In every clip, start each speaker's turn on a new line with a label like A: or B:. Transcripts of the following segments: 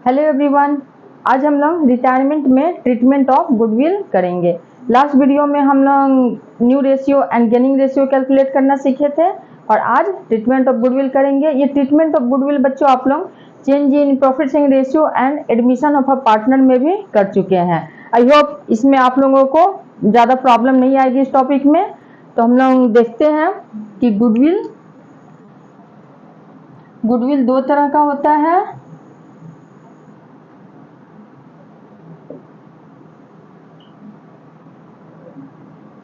A: Hello everyone, आज हम लोग रिटायरमेंट में ट्रीटमेंट ऑफ गुडविल करेंगे। लास्ट वीडियो में हम लोग new ratio and gaining ratio calculate करना सीखे थे और आज ट्रीटमेंट ऑफ गुडविल करेंगे। ये ट्रीटमेंट ऑफ गुडविल बच्चों आप लोग change in profit sharing ratio and admission of a partner में भी कर चुके हैं। आई होप इसमें आप लोगों को ज़्यादा प्रॉब्लम नहीं आएगी इस टॉपिक में। तो हम लोग देखते हैं कि गुडविल दो तरह का होता है।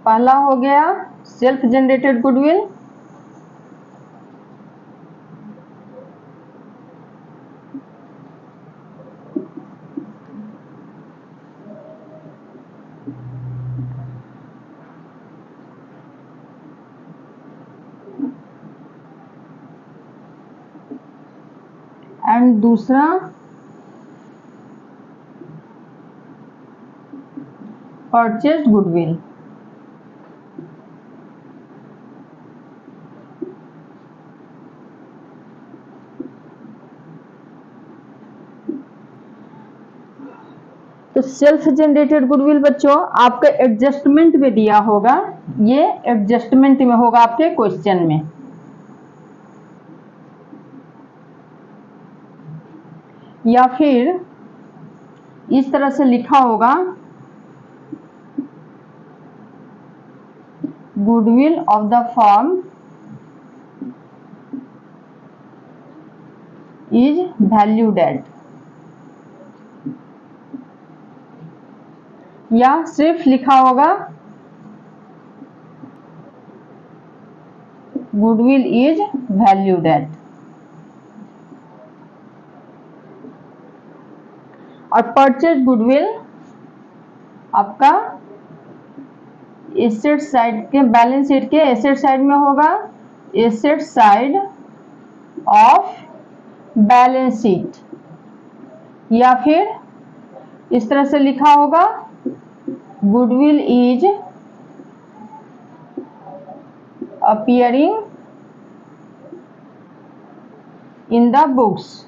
A: पहला हो गया सेल्फ जनरेटेड गुडविल, एंड दूसरा परचेज्ड गुडविल। तो सेल्फ जनरेटेड गुडविल बच्चों आपका एडजस्टमेंट में दिया होगा, ये एडजस्टमेंट में होगा आपके क्वेश्चन में, या फिर इस तरह से लिखा होगा goodwill of the firm is valued at, या सिर्फ लिखा होगा गुडविल इज वैल्यूड एट। और परचेज गुडविल आपका एसेट साइड के बैलेंस शीट के एसेट साइड में होगा, asset side of balance sheet, या फिर इस तरह से लिखा होगा goodwill is appearing in the books.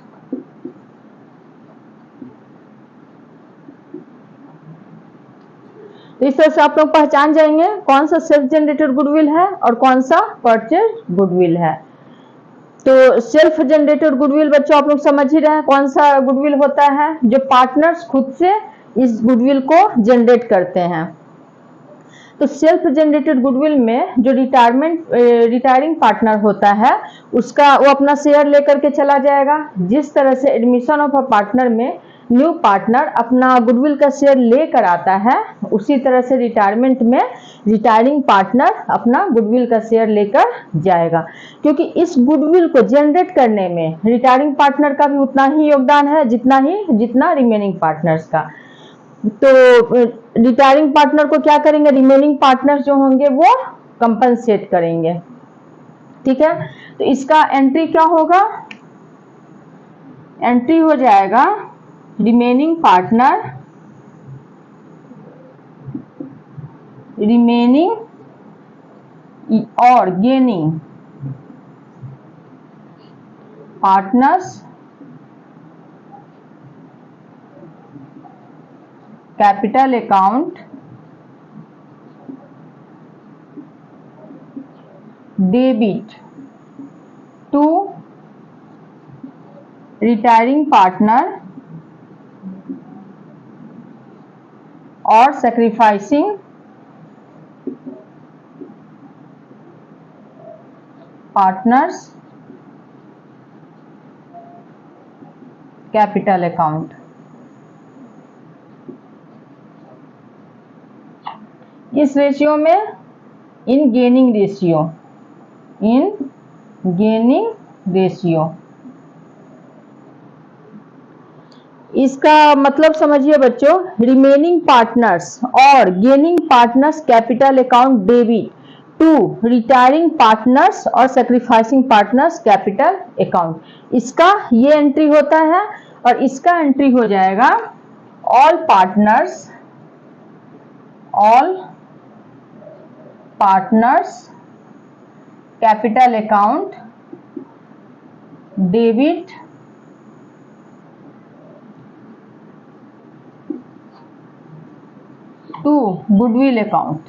A: तो इस तरह से आप लोग पहचान जाएंगे कौन सा सेल्फ जनरेटेड गुडविल है और कौन सा परचेज गुडविल है। तो सेल्फ जनरेटेड गुडविल बच्चों आप लोग समझ ही रहे हैं कौन सा गुडविल होता है, जो पार्टनर्स खुद से इस गुडविल को जनरेट करते हैं। तो सेल्फ जनरेटेड गुडविल में जो रिटायरिंग पार्टनर होता है उसका वो अपना शेयर लेकर के चला जाएगा। जिस तरह से एडमिशन ऑफ अ पार्टनर में न्यू पार्टनर अपना गुडविल का शेयर लेकर आता है, उसी तरह से रिटायरमेंट में रिटायरिंग पार्टनर अपना गुडविल का शेयर लेकर जाएगा। क्योंकि इस गुडविल को जनरेट करने में रिटायरिंग पार्टनर का भी उतना ही योगदान है जितना रिमेनिंग पार्टनर्स का। तो रिटायरिंग पार्टनर को क्या करेंगे, रिमेनिंग पार्टनर्स जो होंगे वो कंपनसेट करेंगे। ठीक है, तो इसका एंट्री क्या होगा, एंट्री हो जाएगा रिमेनिंग पार्टनर रिमेनिंग और gaining partners capital account debit to retiring partner और सैक्रिफाइसिंग पार्टनर्स कैपिटल अकाउंट। इस रेशियो में इन गेनिंग रेशियो इसका मतलब समझिए बच्चों, रिमेनिंग पार्टनर्स और gaining partners capital account debit to retiring partners और सैक्रिफाइसिंग पार्टनर्स कैपिटल अकाउंट, इसका ये एंट्री होता है। और इसका एंट्री हो जाएगा all partners capital account debit to goodwill account.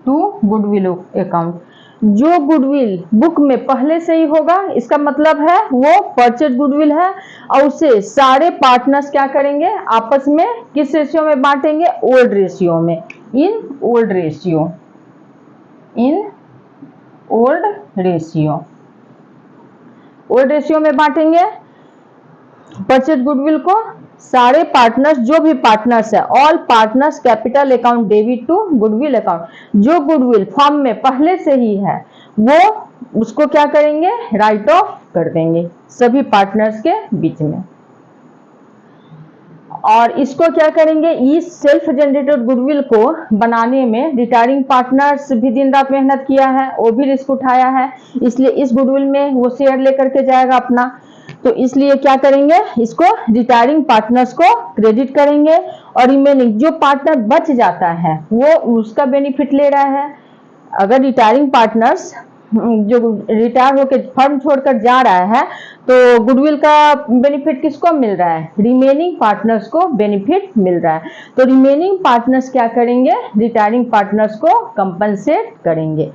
A: To goodwill account, जो गुडविल बुक में पहले से ही होगा, इसका मतलब है वो परचेज गुडविल है, और उसे सारे पार्टनर्स क्या करेंगे, आपस में किस रेशियो में बांटेंगे, ओल्ड रेशियो में, in old ratio, in old ratio, old ratio में बांटेंगे परचेज गुडविल को। सारे पार्टनर्स, जो भी पार्टनर्स है, all partners capital account debit to goodwill account, जो गुडविल फर्म में पहले से ही है वो उसको क्या करेंगे, राइट ऑफ कर देंगे सभी पार्टनर्स के बीच में। और इसको क्या करेंगे, इस सेल्फ जनरेटेड गुडविल को बनाने में रिटायरिंग पार्टनर्स भी दिन रात मेहनत किया है, वो भी रिस्क उठाया है, इसलिए इस गुडविल में वो शेयर लेकर के जाएगा अपना। तो इसलिए क्या करेंगे, इसको रिटायरिंग पार्टनर्स को क्रेडिट करेंगे, और रिमेनिंग जो पार्टनर बच जाता है वो उसका बेनिफिट ले रहा है। अगर रिटायरिंग पार्टनर्स जो रिटायर होकर फर्म छोड़कर जा रहा है तो गुडविल का बेनिफिट किसको मिल रहा है, रिमेनिंग पार्टनर्स को बेनिफिट मिल रहा है। तो रिमेनिंग पार्टनर्स क्या करेंगे, रिटायरिंग पार्टनर्स को कंपनसेट करेंगे।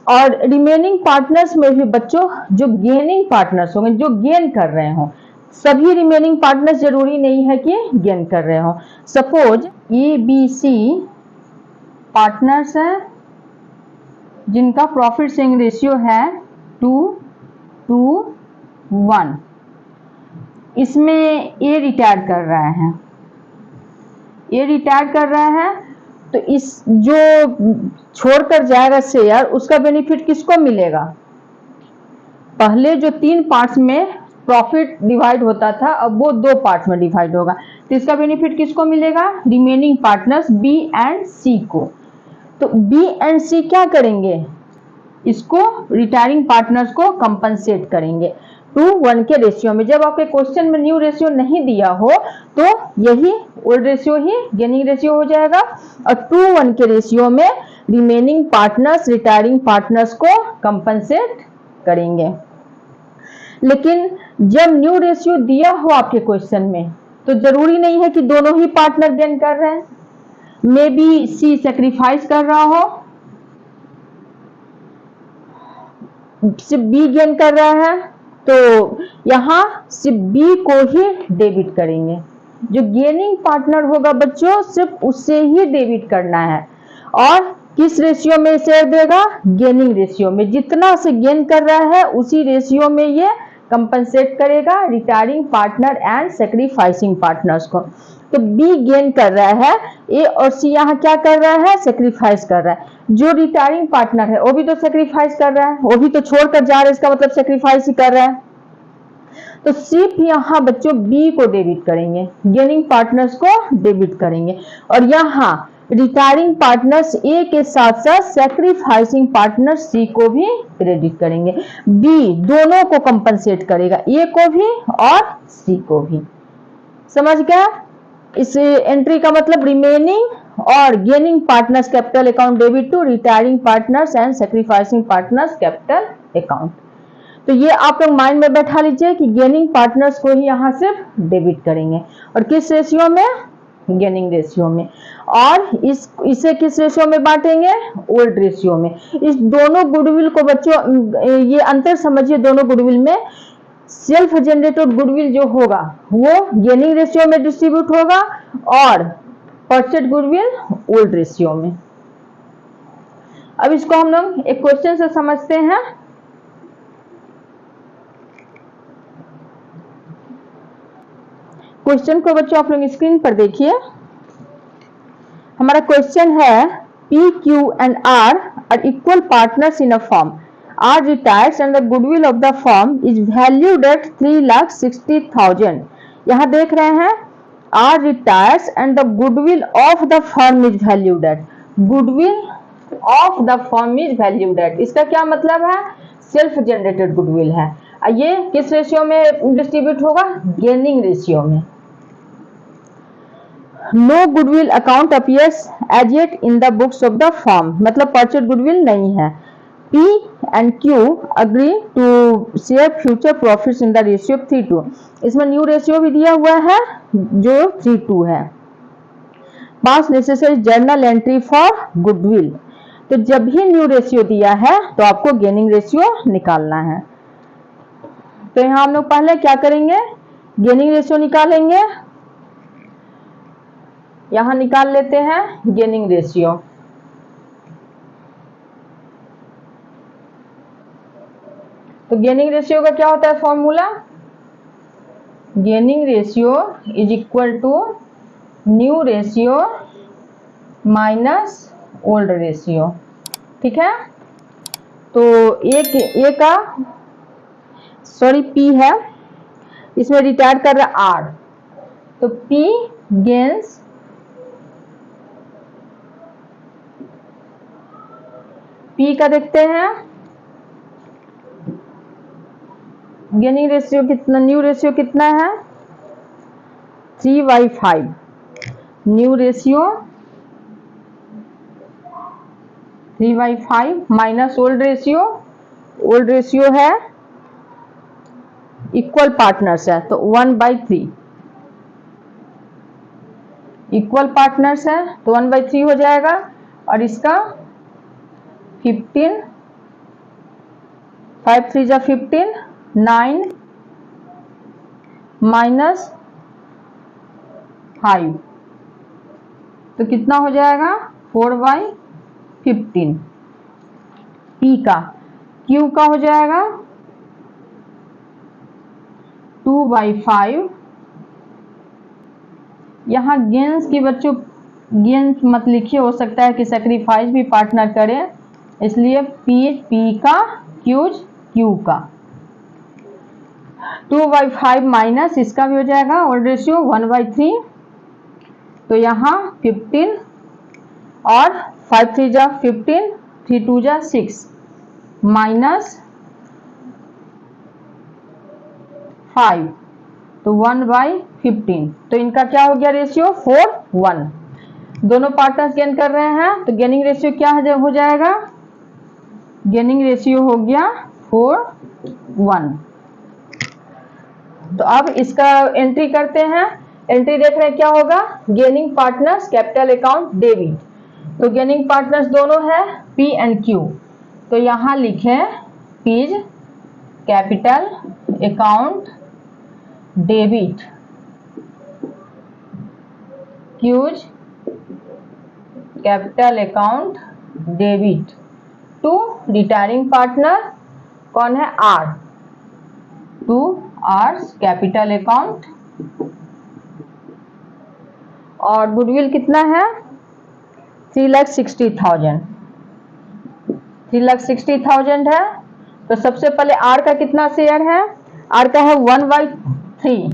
A: और रिमेनिंग पार्टनर्स में भी बच्चों जो गेनिंग पार्टनर्स होंगे, जो गेन कर रहे हो, सभी रिमेनिंग पार्टनर्स जरूरी नहीं है कि गेन कर रहे हो। सपोज ABC पार्टनर्स है जिनका प्रॉफिट शेयरिंग रेशियो है 2:1, इसमें ए रिटायर कर रहा है, ए रिटायर कर रहा है, तो इस जो छोड़कर जाएगा शेयर, उसका बेनिफिट किसको मिलेगा, पहले जो 3 पार्ट्स में प्रॉफिट डिवाइड होता था अब वो 2 पार्ट्स में डिवाइड होगा, तो इसका बेनिफिट किसको मिलेगा, remaining partners B and C को। तो B एंड C क्या करेंगे, इसको रिटायरिंग पार्टनर्स को कंपनसेट करेंगे 2:1 के रेशियो में। जब आपके क्वेश्चन में न्यू रेशियो नहीं दिया हो तो यही ओल्ड रेशियो ही गेनिंग रेशियो हो जाएगा, और 2:1 के रेशियो में रिमेनिंग पार्टनर्स रिटायरिंग पार्टनर्स को कंपनसेट करेंगे। लेकिन जब न्यू रेशियो दिया हो आपके क्वेश्चन में तो जरूरी नहीं है कि दोनों ही पार्टनर गेन कर रहे हैं, मे बी C सेक्रीफाइस कर रहा हो, सिर्फ B गेन कर रहा है, तो यहां सिर्फ B को ही डेबिट करेंगे। जो गेनिंग पार्टनर होगा बच्चों सिर्फ उससे ही डेबिट करना है, और किस रेशियो में शेयर देगा, गेनिंग रेशियो में, जितना से गेन कर रहा है उसी रेशियो में ये कंपनसेट करेगा retiring partner and sacrificing partners को। तो B गेन कर रहा है, A और C यहाँ क्या कर रहा है, सेक्रीफाइस कर रहा है। जो रिटायरिंग पार्टनर है वो भी तो सेक्रीफाइस कर रहा है, वो भी तो छोड़कर जा रहा है, इसका मतलब सेक्रीफाइस ही कर रहा है। तो सिर्फ यहाँ बच्चों B को डेबिट करेंगे, गेनिंग पार्टनर्स को डेबिट करेंगे, और यहाँ रिटायरिंग पार्टनर्स A के साथ साथ सेक्रीफाइसिंग पार्टनर C को भी क्रेडिट करेंगे। B दोनों को कंपनसेट करेगा, A को भी और C को भी। समझ गया, इस एंट्री का मतलब रिमेनिंग और gaining partners capital account debit to retiring partners and sacrificing partners capital account. तो ये आप लोग माइंड में बैठा लीजिए कि गेनिंग पार्टनर्स को ही यहाँ सिर्फ डेबिट करेंगे, और किस रेशियो में, गेनिंग रेशियो में, और इसे किस रेशियो में बांटेंगे, ओल्ड रेशियो में। इस दोनों गुडविल को बच्चों ये अंतर समझिए, दोनों गुडविल में सेल्फ जनरेटेड गुडविल जो होगा वो गेनिंग रेशियो में डिस्ट्रीब्यूट होगा, और परचेज गुडविल ओल्ड रेशियो में। अब इसको हम लोग एक क्वेश्चन से समझते हैं। क्वेश्चन को बच्चों आप लोग स्क्रीन पर देखिए। हमारा क्वेश्चन है P, Q and R are equal partners in a firm. R retires and the goodwill of the firm is valued at 3,60,000. यहाँ देख रहे हैं R retires and the goodwill of the firm is valued at. Goodwill of the firm is valued at. इसका क्या मतलब है, self generated goodwill है। ये किस रेशियो में डिस्ट्रीब्यूट होगा, गेनिंग रेशियो में। No goodwill account appears as yet in the books of the firm, मतलब परचेज गुडविल नहीं है। P and Q agree to share future profits in the ratio of 3:2। इसमें न्यू रेशियो भी दिया हुआ है जो 3:2 है। पास necessary journal entry for goodwill. तो जब भी न्यू रेशियो दिया है तो आपको गेनिंग रेशियो निकालना है। तो यहां हम लोग पहले क्या करेंगे, गेनिंग रेशियो निकालेंगे। यहां निकाल लेते हैं गेनिंग रेशियो। तो गेनिंग रेशियो का क्या होता है formula, gaining ratio is equal to new ratio minus old ratio. ठीक है, तो ए का पी है, इसमें रिटायर कर रहा है आर, तो पी गेन्स पी का देखते हैं गेनिंग रेशियो कितना, न्यू रेशियो कितना है 3/5। New ratio 3/5 minus old ratio है इक्वल पार्टनर्स है तो 1/3। इक्वल पार्टनर्स है तो 1/3 हो जाएगा। और इसका 15, 5 3 जा 15, 9 माइनस 5 तो कितना हो जाएगा 4/15। पी का, क्यू का हो जाएगा 2/5। यहाँ गेंस की बच्चों गेंस मत लिखिए, हो सकता है कि सेक्रीफाइस भी पार्टनर करे, इसलिए पी का क्यू का 2/5 माइनस इसका भी हो जाएगा ओल्ड रेशियो 1/3। तो यहाँ 15 और 5 3 जा 15, 3 2 जा 6 माइनस 5 तो 1/15। तो इनका क्या हो गया रेशियो 4:1। दोनों पार्टनर्स गेन कर रहे हैं तो गेनिंग रेशियो क्या हो जाएगा, गेनिंग रेशियो हो गया 4:1। तो अब इसका एंट्री करते हैं। एंट्री देख रहे हैं क्या होगा, gaining partners capital account debit. तो गेनिंग पार्टनर्स दोनों है पी एंड क्यू, तो यहां लिखें P's capital account debit, Q's capital account debit to retiring partner कौन है R, to R's capital account. और गुडविल कितना है 3,60,000। 3,60,000 है। तो सबसे पहले आर का कितना शेयर है, आर का है 1/3।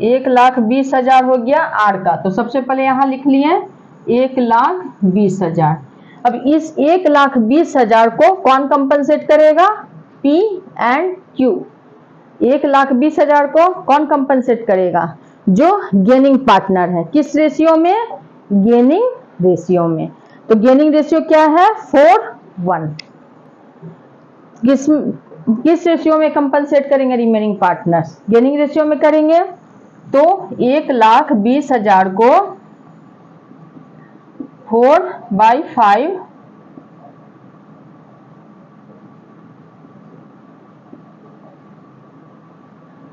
A: एक 1,20,000 हो गया आर का, तो सबसे पहले यहां लिख लिए 1,20,000। अब इस 1,20,000 को कौन कंपनसेट करेगा, पी एंड क्यू। 1,20,000 को कौन कंपनसेट करेगा, जो गेनिंग पार्टनर है। किस रेशियो में, गेनिंग रेशियो में। तो गेनिंग रेशियो क्या है 4:1। किस रेशियो में कंपनसेट करेंगे रिमेनिंग पार्टनर्स, गेनिंग रेशियो में करेंगे। तो 1,20,000 को 4/5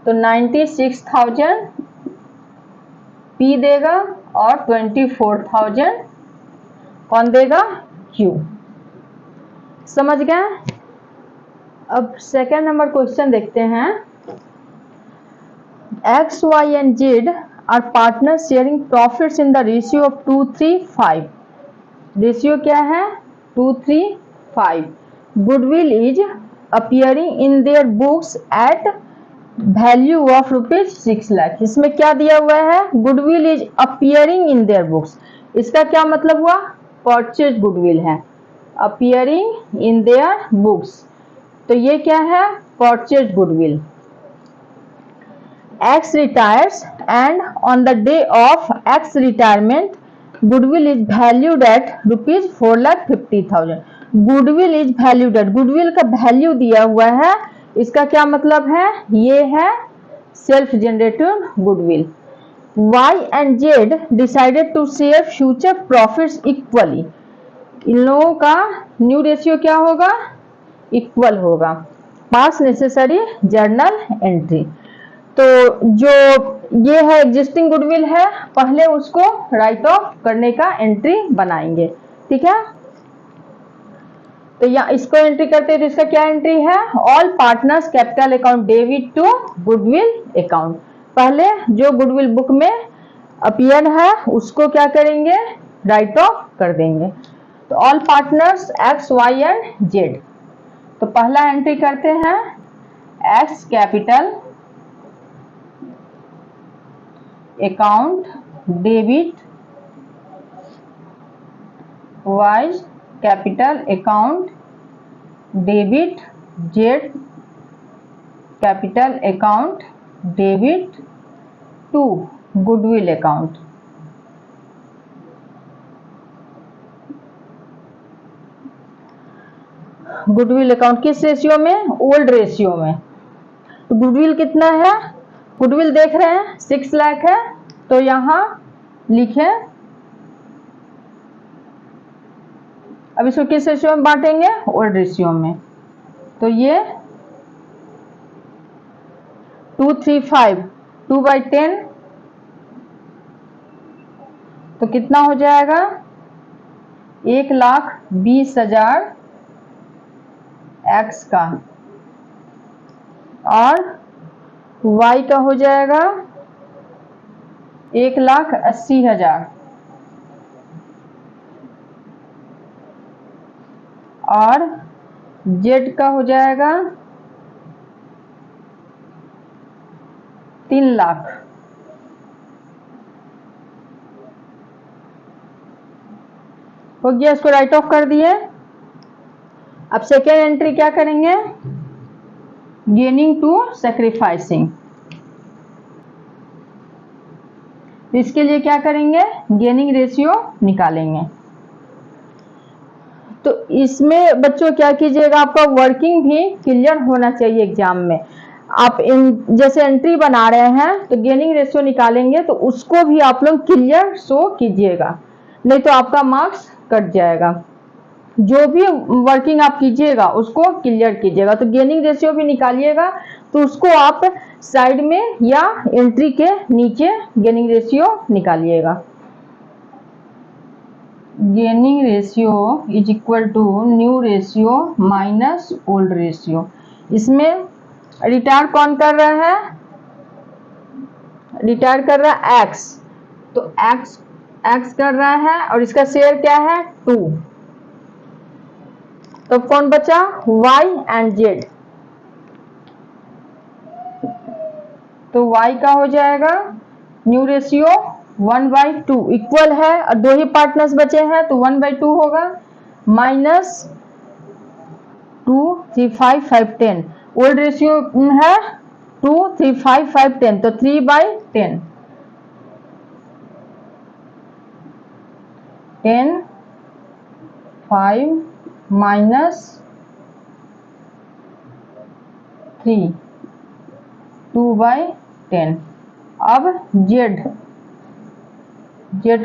A: तो 96,000 पी देगा और 24,000 कौन देगा, क्यू। समझ गए। अब सेकेंड नंबर क्वेश्चन देखते हैं। X Y and Z are partner sharing profits in the ratio of 2:3:5। Ratio क्या है 2:3:5। Goodwill is appearing in their books at value of ₹6 lakh. इसमें क्या दिया हुआ है, goodwill is appearing in their books. इसका क्या मतलब हुआ, परचेज गुडविल है, अपीयरिंग इन देयर बुक्स। तो ये क्या है, purchase goodwill. X retires and on the day of X retirement goodwill is valued at rupees 4,50,000. Goodwill is valued at, goodwill का वैल्यू दिया हुआ है, इसका क्या मतलब है, ये है self generated goodwill. Y and Z decided to share future profits equally. इन लोगों का न्यू रेशियो क्या होगा, इक्वल होगा. पास नेसेसरी जर्नल एंट्री. तो जो ये है एग्जिस्टिंग गुडविल है, पहले उसको राइट ऑफ करने का एंट्री बनाएंगे. ठीक है, तो या इसको एंट्री करते हैं तो इसका क्या एंट्री है, all partners capital account debit to goodwill account. पहले जो गुडविल बुक में अपीयर है उसको क्या करेंगे, राइट ऑफ कर देंगे. तो all partners X Y and Z. तो पहला एंट्री करते हैं X capital account debit Y capital account debit Z capital account debit to goodwill account. Goodwill account किस रेशियो में, ओल्ड रेशियो में. तो गुडविल कितना है, गुडविल देख रहे हैं 6 लाख है, तो यहां लिखे, अब इसको किस रेशियो में बांटेंगे, ओल्ड रेशियो में. तो ये 235 2/10, तो कितना हो जाएगा, 1,20,000 एक्स का, और वाई का हो जाएगा 1,80,000, और जेड का हो जाएगा 3 लाख. हो गया, इसको राइट ऑफ कर दिए. अब सेकेंड एंट्री क्या करेंगे, गेनिंग टू सैक्रिफाइसिंग. इसके लिए क्या करेंगे, गेनिंग रेशियो निकालेंगे. तो इसमें बच्चों क्या कीजिएगा, आपका वर्किंग भी क्लियर होना चाहिए एग्जाम में. आप जैसे एंट्री बना रहे हैं तो गेनिंग रेशियो निकालेंगे तो उसको भी आप लोग क्लियर शो कीजिएगा, नहीं तो आपका मार्क्स कट जाएगा. जो भी वर्किंग आप कीजिएगा उसको क्लियर कीजिएगा. तो गेनिंग रेशियो भी निकालिएगा तो उसको आप साइड में या एंट्री के नीचे गेनिंग रेशियो निकालिएगा. Gaining ratio is equal to new ratio minus old ratio. इसमें रिटायर कौन कर रहा है, रिटायर कर रहा है एक्स, तो एक्स कर रहा है और इसका शेयर क्या है 2. तो कौन बचा, y एंड z. तो y का हो जाएगा न्यू रेशियो 1/2, इक्वल है और 2 ही पार्टनर्स बचे हैं तो 1/2 होगा, माइनस 2 3 5 5 10. ओल्ड रेशियो है 2 3 5 5 10, तो 3/10, 10 5 माइनस 3 2/10. अब जेड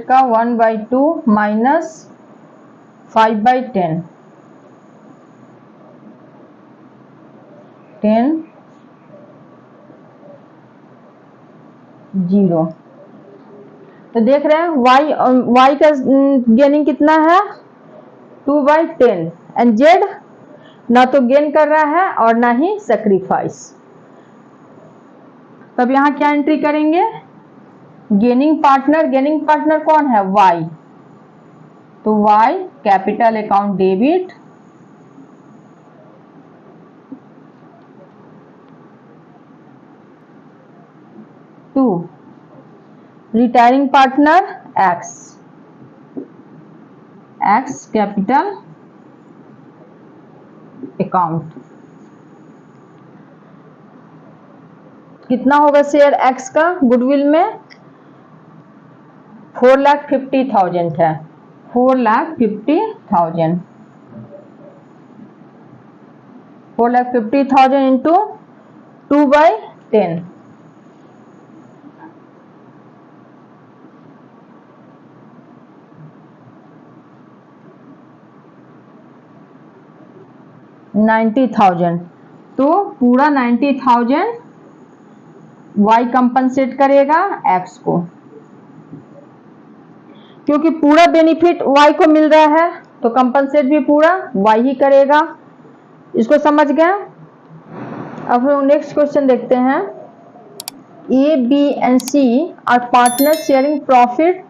A: का 1/2 माइनस 5/10, 10 0. तो देख रहे हैं y का गेनिंग कितना है 2/10 एंड जेड ना तो गेन कर रहा है और ना ही सैक्रिफाइस. तब यहां क्या एंट्री करेंगे, गेनिंग पार्टनर कौन है, y. तो y capital account debit to retiring partner X capital account. कितना होगा शेयर एक्स का गुडविल में? 4,50,000 है, 4,50,000, 4,50,000 इंटू 2/10, $90,000। तो पूरा 90,000 y कंपनसेट करेगा x को, क्योंकि पूरा बेनिफिट y को मिल रहा है तो कंपनसेट भी पूरा y ही करेगा। इसको समझ गए? अब हम नेक्स्ट क्वेश्चन देखते हैं। A, B and C are partners sharing profit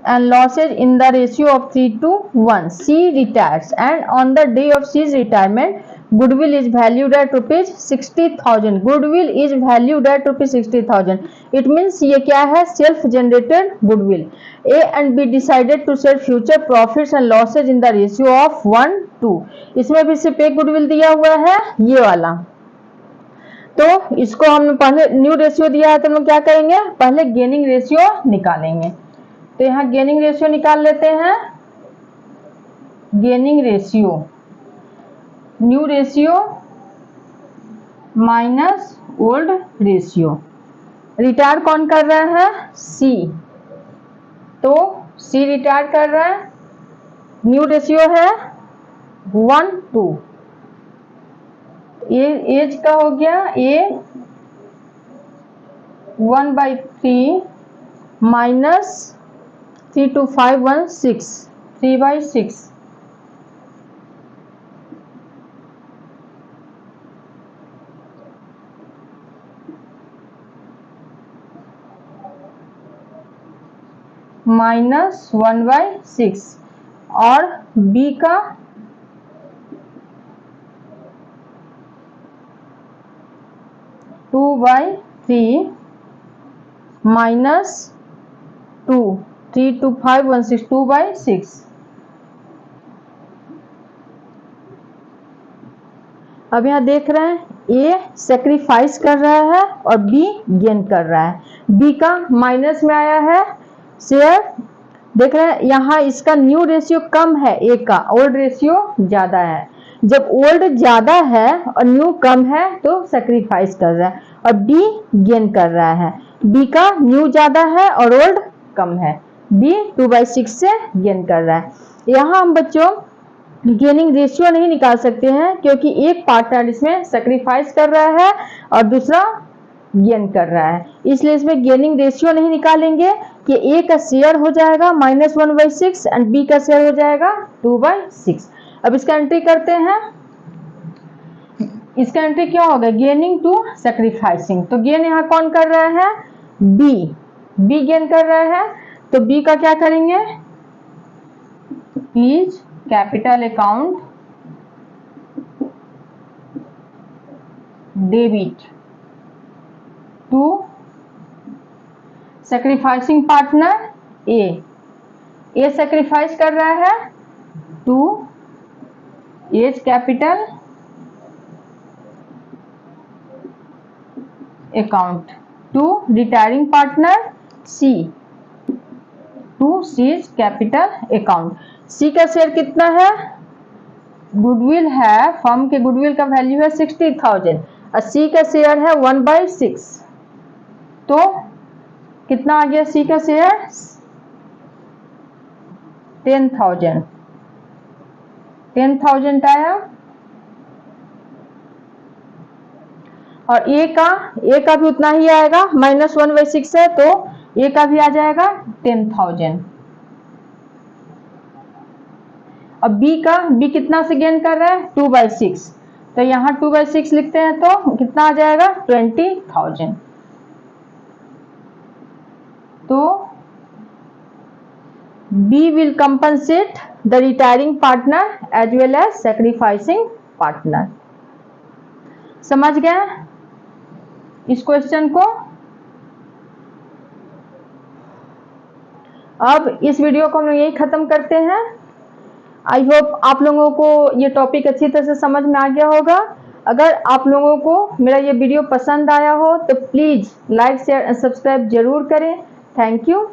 A: and losses in the ratio of 3:1. C retires, and on the day of C's retirement, goodwill is valued at rupees 60,000. Goodwill is valued at rupees 60,000. It means ये क्या है? Self generated goodwill. A and B decided to share future profits and losses in the ratio of 1:2. इसमें भी सिर्फ एक goodwill दिया हुआ है, ये वाला। तो इसको हमने पहले न्यू रेशियो दिया है तो हम लोग क्या करेंगे? पहले गेनिंग रेशियो निकालेंगे। तो यहाँ गेनिंग रेशियो निकाल लेते हैं। Gaining ratio, new ratio minus old ratio. Retire कौन कर रहा है? सी, तो सी रिटायर कर रहा है। न्यू रेशियो है 1:2। ये एज का हो गया ए 1/3 माइनस 32516, 3/6। माइनस 1/6 और बी का 2/3 माइनस 2, 32516, 2/6। अब यहाँ देख रहे हैं ए सेक्रीफाइस कर रहा है और बी गेन कर रहा है। बी का माइनस में आया है शेयर, देख रहे हैं यहाँ इसका न्यू रेशियो कम है ए का, ओल्ड रेशियो ज्यादा है। जब ओल्ड ज्यादा है और न्यू कम है तो सेक्रीफाइस कर रहा है, और बी गेन कर रहा है। बी का न्यू ज्यादा है और ओल्ड कम है, बी 2/6 से गेन कर रहा है। यहाँ हम बच्चों गेनिंग रेशियो नहीं निकाल सकते हैं क्योंकि एक पार्टनर इसमें सेक्रीफाइस कर रहा है और दूसरा गेन कर रहा है, इसलिए इसमें गेनिंग रेशियो नहीं निकालेंगे कि ए का शेयर हो जाएगा -1/6 एंड बी का शेयर हो जाएगा 2/6। अब इसका एंट्री करते हैं। इसका एंट्री क्या होगा? Gaining to sacrificing. तो गेन यहाँ कौन कर रहा है? बी, बी गेन कर रहा है। तो बी का क्या करेंगे? Is capital account debit to sacrificing partner A. A sacrifice कर रहा है to A's capital account to retiring partner C, to C's capital account. C का शेयर कितना है? गुडविल है, फर्म के गुडविल का वैल्यू है 60,000 और सी का शेयर है 1/6। तो कितना आ गया सी का शेयर? 10,000, 10,000 आया। और ए का भी उतना ही आएगा, -1/6 है तो ए का भी आ जाएगा 10,000। अब बी कितना से गेन कर रहा है? 2/6, तो यहाँ 2/6 लिखते हैं तो कितना आ जाएगा? 20,000। तो B will compensate the retiring partner as well as sacrificing partner. समझ गए इस क्वेश्चन को? अब इस वीडियो को हम यही खत्म करते हैं। आई होप आप लोगों को ये टॉपिक अच्छी तरह से समझ में आ गया होगा। अगर आप लोगों को मेरा ये वीडियो पसंद आया हो तो please like share and subscribe जरूर करें। Thank you.